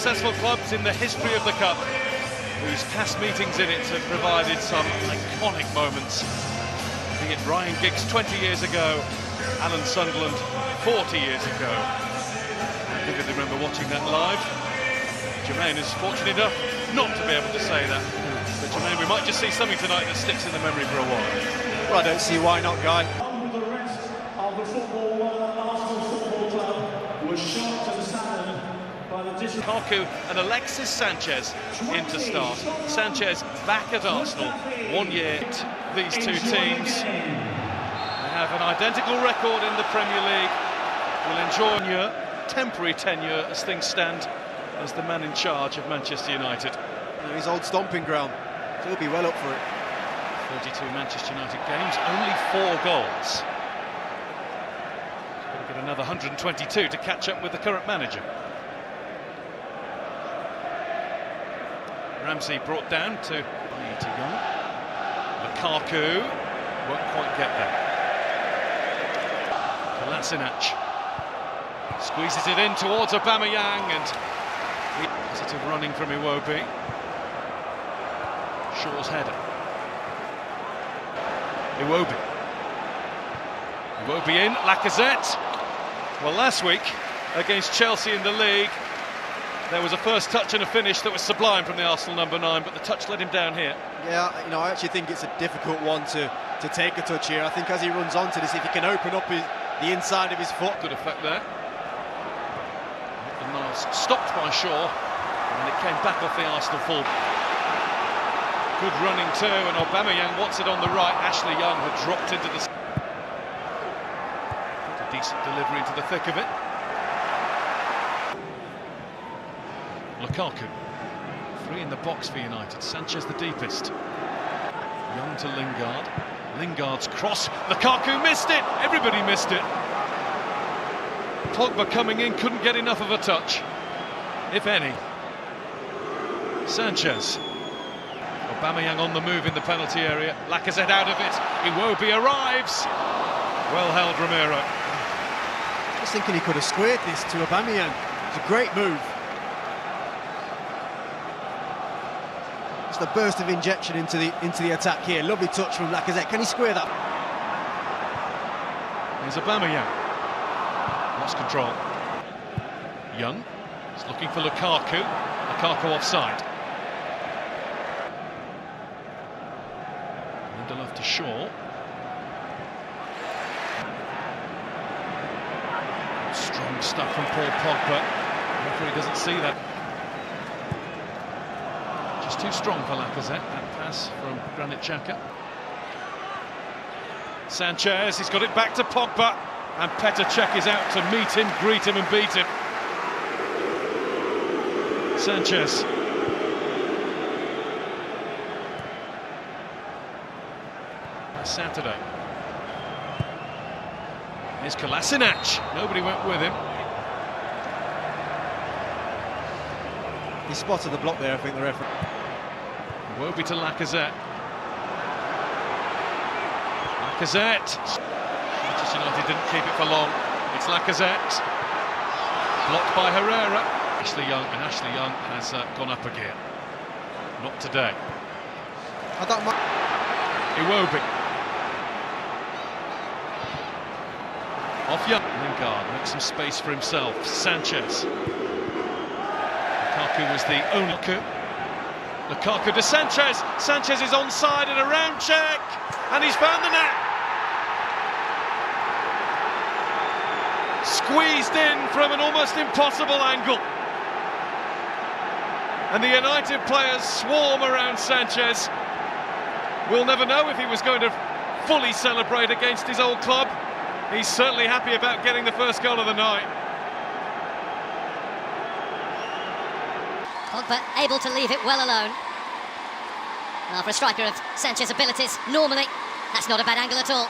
successful clubs in the history of the Cup, whose past meetings in it have provided some iconic moments. Be it Ryan Giggs 20 years ago, Alan Sunderland 40 years ago. I vividly remember watching that live. Jermaine is fortunate enough not to be able to say that. But Jermaine, we might just see something tonight that sticks in the memory for a while. Well, I don't see why not, Guy. The rest of the Arsenal Football Club was shocked and saddened by the Lukaku and Alexis Sanchez in to start. Sanchez back at Arsenal 1 year. These two teams have an identical record in the Premier League. Will enjoy temporary tenure as things stand as the man in charge of Manchester United. His old stomping ground, so he'll be well up for it. 32 Manchester United games, only 4 goals. He's got to get another 122 to catch up with the current manager. Ramsey brought down to Young. Lukaku won't quite get there. Kolasinac squeezes it in towards Aubameyang, and positive running from Iwobi. Shaw's header. Iwobi in, Lacazette. Well, last week against Chelsea in the league, there was a first touch and a finish that was sublime from the Arsenal number 9, but the touch let him down here. Yeah, I actually think it's a difficult one to take a touch here. I think as he runs onto this, if he can open up the inside of his foot. Good effect there. And Miles stopped by Shaw, and it came back off the Arsenal full. Good running too, and Aubameyang wants it on the right. Ashley Young had dropped into the... A decent delivery into the thick of it. Lukaku, 3 in the box for United. Sanchez the deepest. Young to Lingard. Lingard's cross. Lukaku missed it. Everybody missed it. Pogba coming in, couldn't get enough of a touch, if any. Sanchez. Aubameyang on the move in the penalty area. Lacazette out of it. Iwobi arrives. Well held, Romero. Just thinking he could have squared this to Aubameyang. It's a great move. Just a burst of injection into the attack here. Lovely touch from Lacazette. Can he square that? Here's Aubameyang. Lost control. Young is looking for Lukaku. Lukaku offside. Lindelof to Shaw. Strong stuff from Paul Pogba. The referee doesn't see that. Just too strong for Lacazette. That pass from Granit Xhaka. Sanchez, he's got it back to Pogba, and Petr Cech is out to meet him, greet him and beat him. Sanchez. Saturday. Here's Kolasinac. Nobody went with him. He spotted the block there, I think, the referee. Iwobi to Lacazette. Lacazette. Manchester United didn't keep it for long. It's Lacazette. Blocked by Herrera. Ashley Young, and Ashley Young has gone up a gear. Not today. Iwobi. Off Young. Lingard makes some space for himself. Sanchez. Lukaku was the only... Lukaku to Sanchez. Sanchez is onside and a round check, and he's found the net. Squeezed in from an almost impossible angle. And the United players swarm around Sanchez. We'll never know if he was going to fully celebrate against his old club. He's certainly happy about getting the first goal of the night. Pogba able to leave it well alone. Well, for a striker of Sanchez's abilities, normally, that's not a bad angle at all.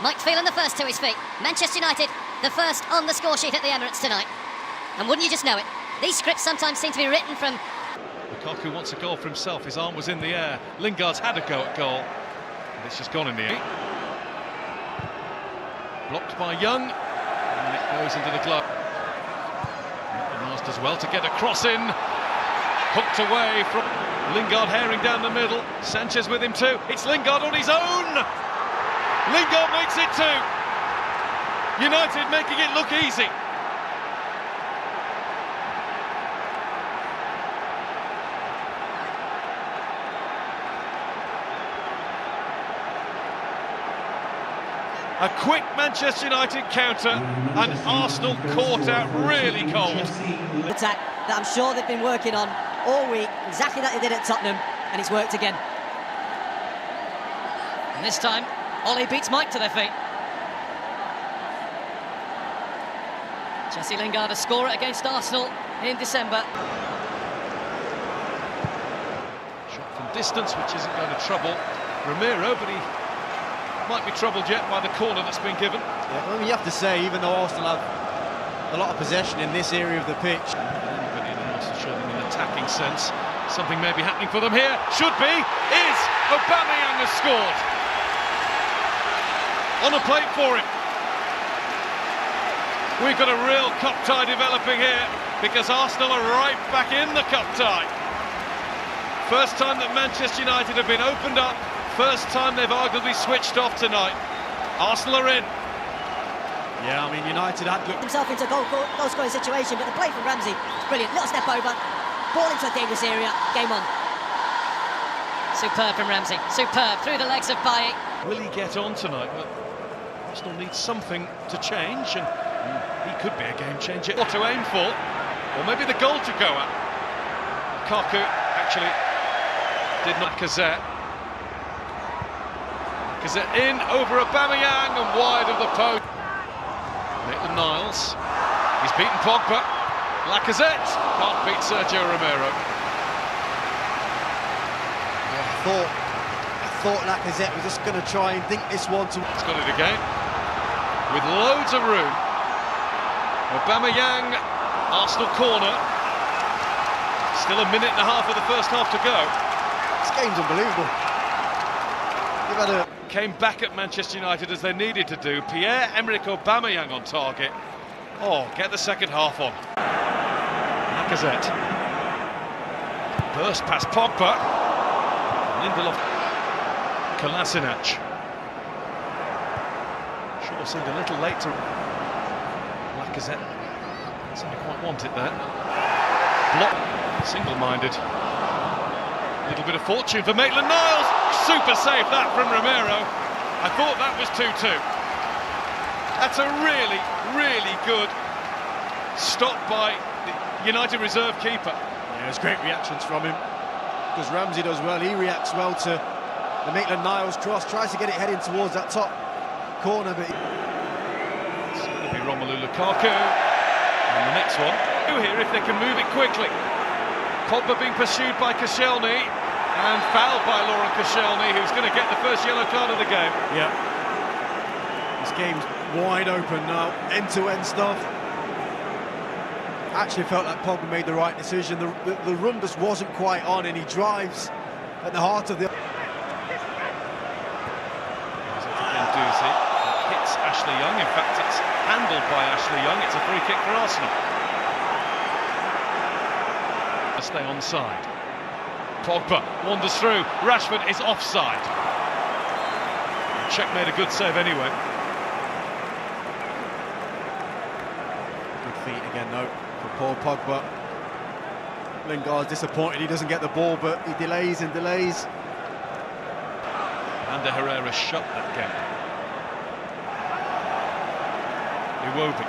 Mike Phelan the first to his feet. Manchester United, the first on the score sheet at the Emirates tonight. And wouldn't you just know it, these scripts sometimes seem to be written from... Lukaku wants a goal for himself. His arm was in the air. Lingard's had a go at goal. And it's just gone in the air. Blocked by Young. And it goes into the glove. Not the Does well to get a cross in. Hooked away from Lingard, herring down the middle. Sanchez with him too. It's Lingard on his own. Lingard makes it two. United making it look easy. A quick Manchester United counter, and Arsenal caught out really cold. Attack that I'm sure they've been working on all week, exactly that they did at Tottenham, and it's worked again. And this time, Ollie beats Mike to their feet. Jesse Lingard, a scorer against Arsenal in December. Shot from distance, which isn't going to trouble Romero, but he might be troubled yet by the corner that's been given. Yeah, well, you have to say, even though Arsenal have a lot of possession in this area of the pitch, anybody in Arsenal showing them an attacking sense. Something may be happening for them here. Should be. Is. Aubameyang has scored. On a plate for him. We've got a real cup tie developing here, because Arsenal are right back in the cup tie. First time that Manchester United have been opened up. First time they've arguably switched off tonight. Arsenal are in. yeah, I mean, United had looked Himself into a goal scoring situation, but the play from Ramsey is brilliant. Little step over, ball into a dangerous area, game on. Superb from Ramsey, superb through the legs of Bailly. Will he get on tonight? Well, Arsenal needs something to change, and he could be a game changer. What to aim for, or maybe the goal to go at. Lukaku actually did not. Lacazette in over Aubameyang and wide of the post. Maitland-Niles, he's beaten Pogba. Lacazette can't beat Sergio Romero. I thought Lacazette was just going to try and think this one to... He's got it again, with loads of room. Aubameyang, Arsenal corner. Still a minute and a half of the first half to go. This game's unbelievable. You've had a... Came back at Manchester United as they needed to do. Pierre-Emerick Aubameyang on target. Oh, get the second half on. Lacazette. Burst past Pogba. Lindelof. Kolasinac. Sure seemed a little late to Lacazette. Doesn't quite want it there. Block. Single-minded. A little bit of fortune for Maitland-Niles. Super save that from Romero. I thought that was 2-2. That's a really, really good stop by the United reserve keeper. Yeah, there's great reactions from him, because Ramsey does well. He reacts well to the Maitland-Niles cross, tries to get it heading towards that top corner, but... It's going to be Romelu Lukaku. And the next one. Here, if they can move it quickly. Pogba being pursued by Koscielny. And fouled by Laurent Koscielny, who's going to get the first yellow card of the game. Yeah. This game's wide open now, end-to-end stuff. Actually felt like Pogba made the right decision. The run just wasn't quite on, and he drives at the heart of the... Guendouzi hits Ashley Young. In fact, it's handled by Ashley Young. It's a free kick for Arsenal. Stay onside. Pogba wanders through. Rashford is offside. Czech made a good save anyway. Good feet again, though, for Paul Pogba. Lingard's disappointed he doesn't get the ball, but he delays and delays. Ander Herrera shut that gap. Iwobi.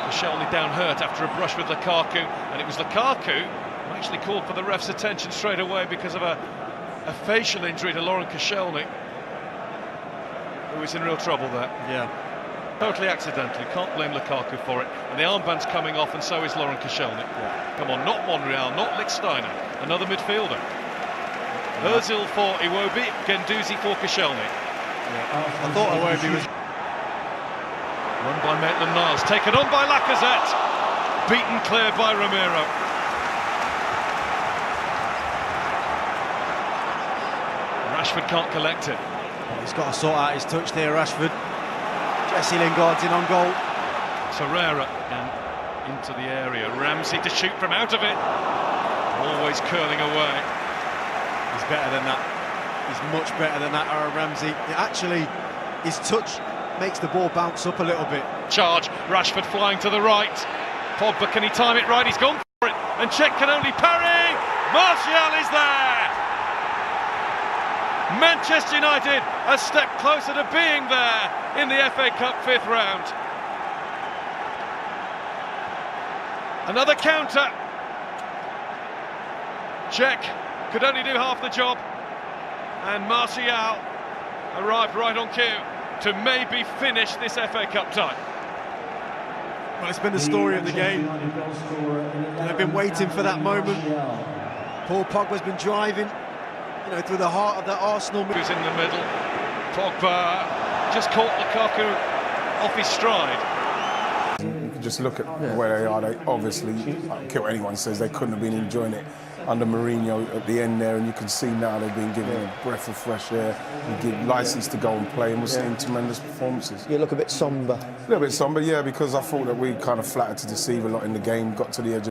Koscielny down hurt after a brush with Lukaku, and it was Lukaku who actually called for the ref's attention straight away because of a facial injury to Laurent Koscielny, who is in real trouble there. Yeah. Totally accidentally, can't blame Lukaku for it. And the armband's coming off, and so is Laurent Koscielny. Yeah. Come on, not Monreal, not Lichtsteiner, another midfielder. Ozil for Iwobi, Guendouzi for Koscielny. Yeah. I thought Iwobi was... Run by Maitland-Niles, taken on by Lacazette, beaten clear by Romero. Rashford can't collect it. Oh, he's got to sort out his touch there, Rashford. Jesse Lingard's in on goal. Torreira and into the area. Ramsey to shoot from out of it. Always curling away. He's better than that. He's much better than that, Aaron Ramsey. Actually, his touch makes the ball bounce up a little bit. Charge, Rashford flying to the right. Pogba, can he time it right? He's gone for it. And Czech can only parry. Martial is there. Manchester United a step closer to being there in the FA Cup 5th round. Another counter. Czech could only do half the job, and Martial arrived right on cue to maybe finish this FA Cup tie. Well, it's been the story of the game. They've been waiting for that moment. Paul Pogba's been driving, through the heart of that Arsenal. Who's in the middle? Pogba just caught Lukaku off his stride. You can just look at where they are. They obviously, I don't care what anyone says, they couldn't have been enjoying it under Mourinho at the end there, and you can see now they've been given a breath of fresh air and give licence to go and play, and we're seeing tremendous performances. You look a bit sombre. A little bit sombre, yeah, because I thought that we kind of flattered to deceive a lot in the game, got to the edge of